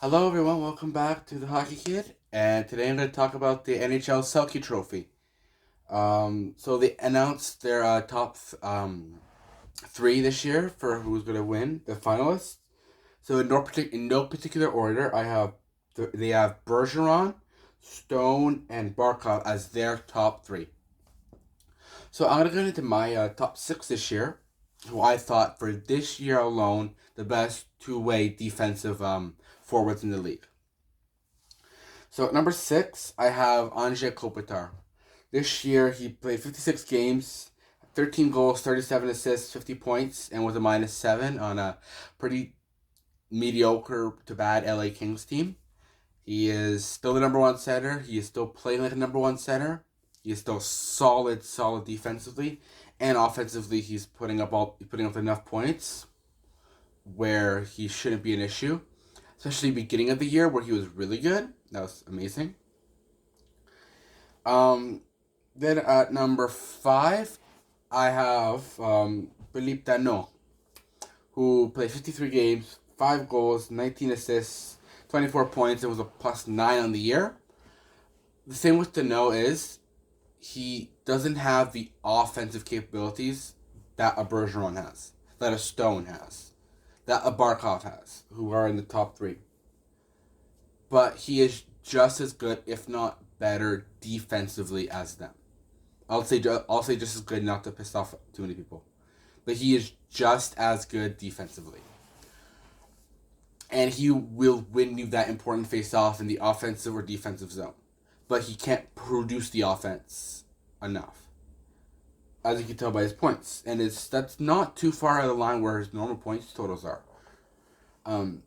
Hello, everyone. Welcome back to the Hockey Kid. And today I'm going to talk about the NHL Selke Trophy. So they announced their top three this year for who's going to win the finalists. So in no particular order, they have Bergeron, Stone, and Barkov as their top three. So I'm going to get into my top six this year, who I thought for this year alone the best two-way defensive forwards in the league. So at number six, I have Anze Kopitar. This year, he played 56 games, 13 goals, 37 assists, 50 points, and was a -7 on a pretty mediocre to bad LA Kings team. He is still the number one center. He is still playing like a number one center. He is still solid defensively, and offensively, he's putting up enough points where he shouldn't be an issue. Especially beginning of the year where he was really good. That was amazing. Um, then at number five, I have Philippe Dano, who played 53 games, 5 goals, 19 assists, 24 points, and was a +9 on the year. The thing with Dano is he doesn't have the offensive capabilities that a Bergeron has, that a Stone has, that a Barkov has, who are in the top three. But he is just as good, if not better, defensively as them. I'll say just as good, not to piss off too many people, but he is just as good defensively, and he will win you that important face-off in the offensive or defensive zone. But he can't produce the offense enough, as you can tell by his points, and that's not too far out of the line where his normal points totals are. Um,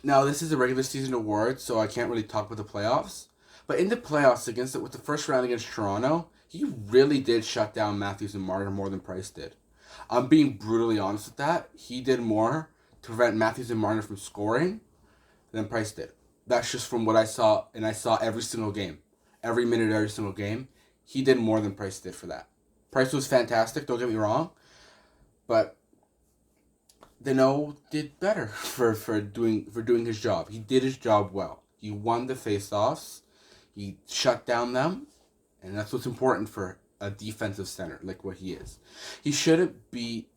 Now, this is a regular season award, so I can't really talk about the playoffs. But in the playoffs, with the first round against Toronto, he really did shut down Matthews and Marner more than Price did. I'm being brutally honest with that. He did more to prevent Matthews and Marner from scoring than Price did. That's just from what I saw, and I saw every single game. Every minute, every single game. He did more than Price did for that. Price was fantastic, don't get me wrong, but Dano did better for doing his job. He did his job well. He won the faceoffs. He shut down them, and that's what's important for a defensive center like what he is. He shouldn't be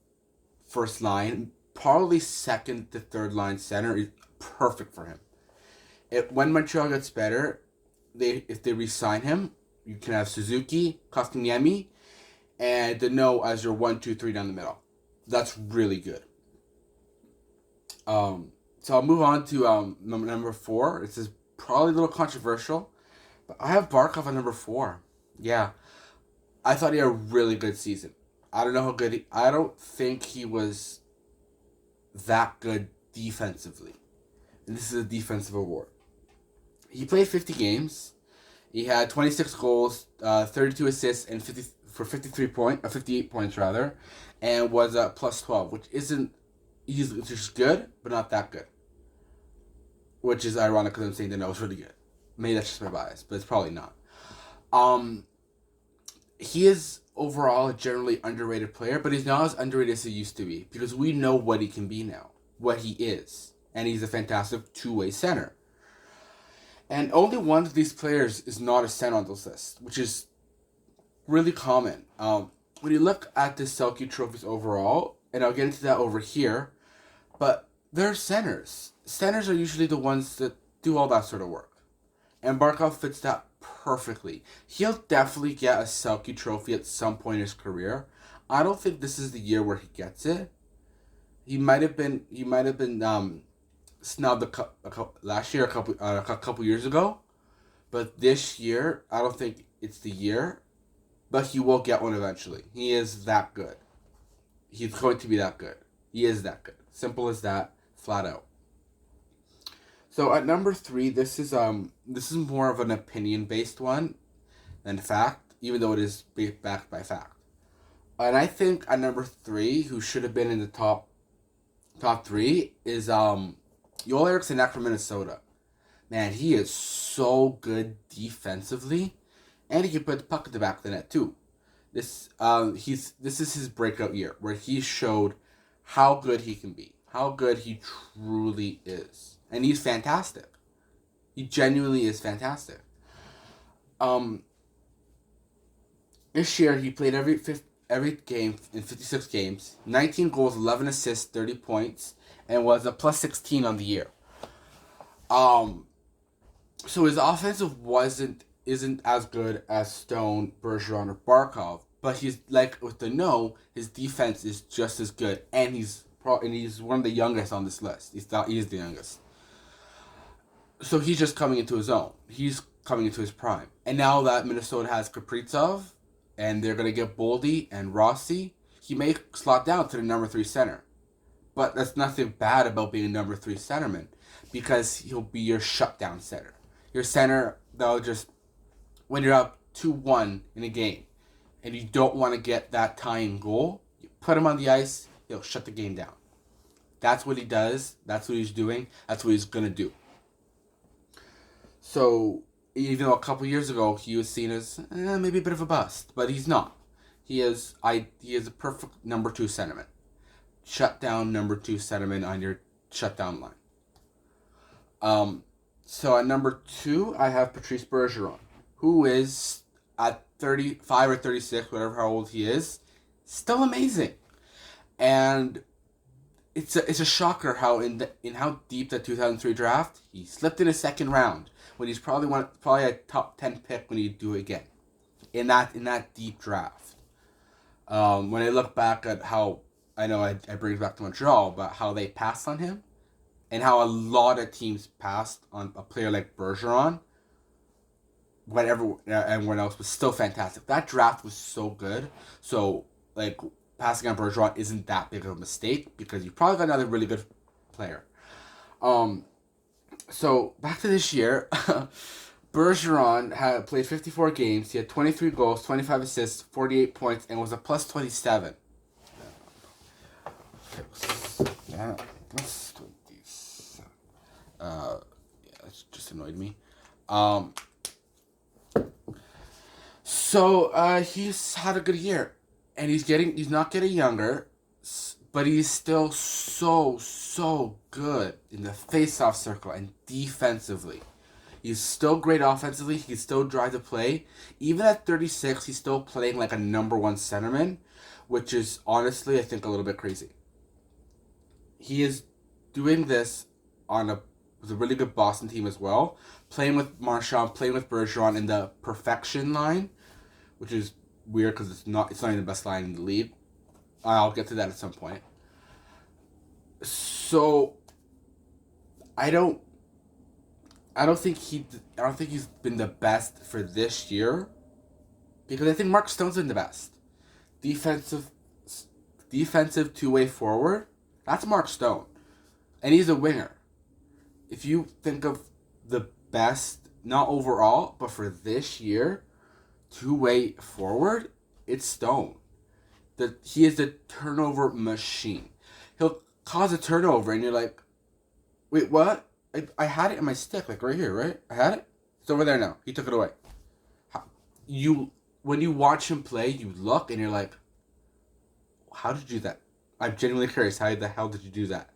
first line. Probably second to third line center is perfect for him. When Montreal gets better, if they re-sign him, you can have Suzuki, Kotkaniemi, and Dano as your 1, 2, 3 down the middle. That's really good. So I'll move on to number four. This is probably a little controversial, but I have Barkov on number four. Yeah, I thought he had a really good season. I don't know how good I don't think he was that good defensively. And this is a defensive award. He played 50 games. He had 26 goals, 32 assists, and 58 points rather, and was a +12, which isn't. He's just good, but not that good. Which is ironic because I'm saying that was really good. Maybe that's just my bias, but it's probably not. Um, he is overall a generally underrated player, but he's not as underrated as he used to be because we know what he can be now, what he is, and he's a fantastic two-way center. And only one of these players is not a center on this list, which is really common. When you look at the Selke trophies overall, and I'll get into that over here, but they're centers. Centers are usually the ones that do all that sort of work. And Barkov fits that perfectly. He'll definitely get a Selke trophy at some point in his career. I don't think this is the year where he gets it. He might have been snubbed last year, a couple years ago. But this year, I don't think it's the year. But he will get one eventually. He is that good. He's going to be that good. He is that good. Simple as that, flat out. So at number three, this is more of an opinion based one than fact, even though it is backed by fact. And I think at number three, who should have been in the top three, is Joel Eriksson from Minnesota. Man, he is so good defensively, and he can put the puck at the back of the net too. This is his breakout year where he showed how good he can be, how good he truly is. And he's fantastic. He genuinely is fantastic. Um, this year he played every game in 56 games, 19 goals, 11 assists, 30 points, and was a plus 16 on the year. So his offensive isn't as good as Stone, Bergeron, or Barkov, but he's like with the his defense is just as good, and he's one of the youngest on this list. He's the youngest. So he's just coming into his own. He's coming into his prime. And now that Minnesota has Kaprizov, and they're gonna get Boldy and Rossi, he may slot down to the number 3 center. But that's nothing bad about being a number 3 centerman, because he'll be your shutdown center. Your center that'll just, when you're up 2-1 in a game, and you don't want to get that tying goal, you put him on the ice, he'll shut the game down. That's what he does. That's what he's doing. That's what he's gonna do. So even though a couple years ago he was seen as maybe a bit of a bust, but he's not. He is a perfect number 2 centerman. Shut down number 2 centerman on your shutdown line. So at number 2 I have Patrice Bergeron, who is at 35 or 36, whatever how old he is, still amazing. And it's a shocker how in how deep that 2003 draft he slipped in a second round when he's probably a top 10 pick when you do it again in that deep draft. When I look back at how I know I bring it back to Montreal, but how they passed on him and how a lot of teams passed on a player like Bergeron, whatever everyone else was still fantastic. That draft was so good. So like passing on Bergeron isn't that big of a mistake because you probably got another really good player. So back to this year, Bergeron had played 54 games. He had 23 goals, 25 assists, 48 points, and was a plus 27. Yeah, plus 27. Yeah, that just annoyed me. So he's had a good year, and he's not getting younger, but he's still so good in the face-off circle and defensively. He's still great offensively. He can still drive the play. Even at 36, he's still playing like a number 1 centerman, which is honestly, I think, a little bit crazy. He is doing this with a really good Boston team as well, playing with Marchand, playing with Bergeron in the perfection line, which is weird because it's not even the best line in the league. I'll get to that at some point. So I don't think he's been the best for this year, because I think Mark Stone's been the best. Defensive 2-way forward, that's Mark Stone. And he's a winger. If you think of the best, not overall, but for this year, 2-way forward, it's Stone. He is the turnover machine. He'll cause a turnover and you're like, wait, what? I had it in my stick, like right here, right? I had it? It's over there now. He took it away. When you watch him play, you look and you're like, how did you do that? I'm genuinely curious. How the hell did you do that?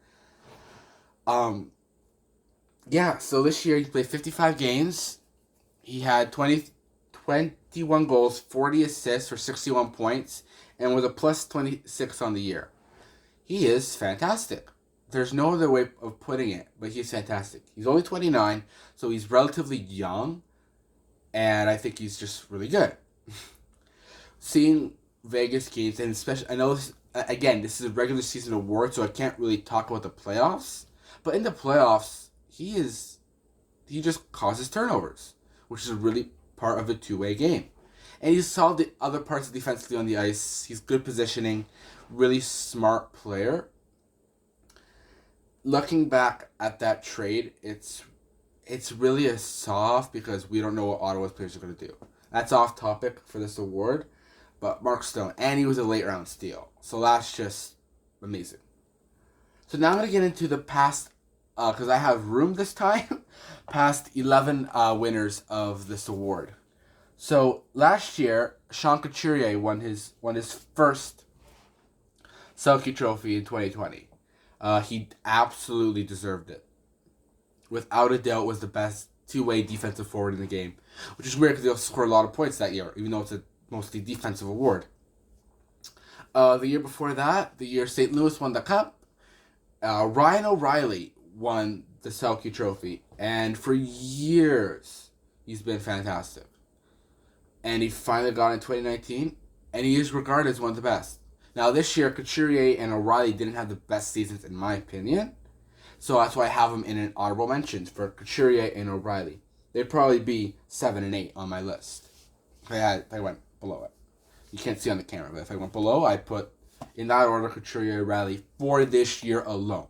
Yeah, so this year he played 55 games. He had 21 goals, 40 assists for 61 points, and was a plus 26 on the year. He is fantastic. There's no other way of putting it, but he's fantastic. He's only 29, so he's relatively young, and I think he's just really good. Seeing Vegas games, and especially, I know this is a regular season award, so I can't really talk about the playoffs, but in the playoffs, he just causes turnovers, which is really part of a 2-way game. And he's solved the other parts defensively on the ice. He's good positioning, really smart player. Looking back at that trade, it's really a soft because we don't know what Ottawa's players are going to do. That's off topic for this award, but Mark Stone, and he was a late round steal, so that's just amazing. So now I'm going to get into the past, because I have room this time, past 11 winners of this award. So last year, Sean Couturier won his first Selke Trophy in 2020. He absolutely deserved it. Without a doubt, was the best two-way defensive forward in the game, which is weird because he'll score a lot of points that year, even though it's a mostly defensive award. The year before that, the year St. Louis won the cup, Ryan O'Reilly won the Selke Trophy, and for years he's been fantastic. And he finally got it in 2019, and he is regarded as one of the best. Now this year, Couturier and O'Reilly didn't have the best seasons in my opinion, so that's why I have them in an honorable mentions for Couturier and O'Reilly. They'd probably be 7 and 8 on my list if I went below it. You can't see on the camera, but if I went below, I put in that order Couturier, O'Reilly for this year alone.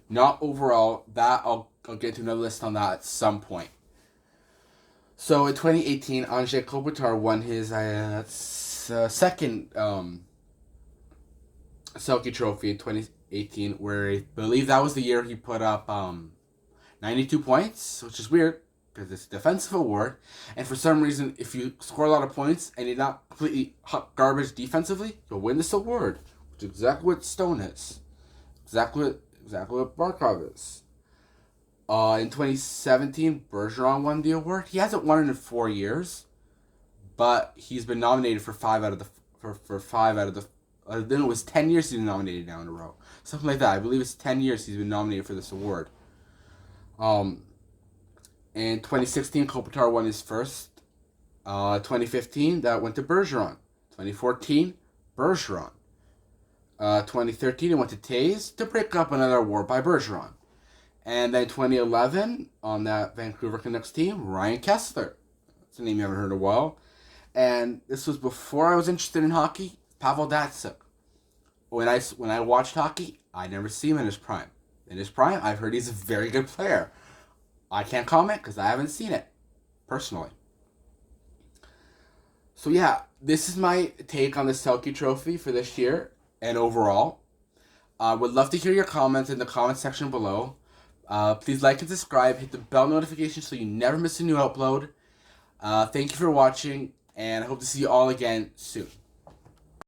Not overall. That I'll get to another list on that at some point. So in 2018, Anze Kopitar won his second Selke Trophy in 2018, where I believe that was the year he put up 92 points, which is weird because it's a defensive award. And for some reason, if you score a lot of points and you're not completely hot garbage defensively, you'll win this award, which is exactly what Stone is. Exactly what Barkov is. In 2017, Bergeron won the award. He hasn't won it in 4 years, but he's been nominated for 5 out of the. Then it was 10 years he's been nominated now in a row, something like that. I believe it's 10 years he's been nominated for this award. In 2016, Kopitar won his first. 2015, that went to Bergeron. 2014, Bergeron. 2013, it went to Taves to break up another award by Bergeron. And then 2011, on that Vancouver Canucks team, Ryan Kesler. That's a name you haven't heard in a while. And this was before I was interested in hockey. Pavel Datsyuk. When I watched hockey, I never see him in his prime. In his prime, I've heard he's a very good player. I can't comment because I haven't seen it, personally. So yeah, this is my take on the Selke Trophy for this year and overall. I would love to hear your comments in the comment section below. Please like and subscribe. Hit the bell notification so you never miss a new upload. Thank you for watching, and I hope to see you all again soon.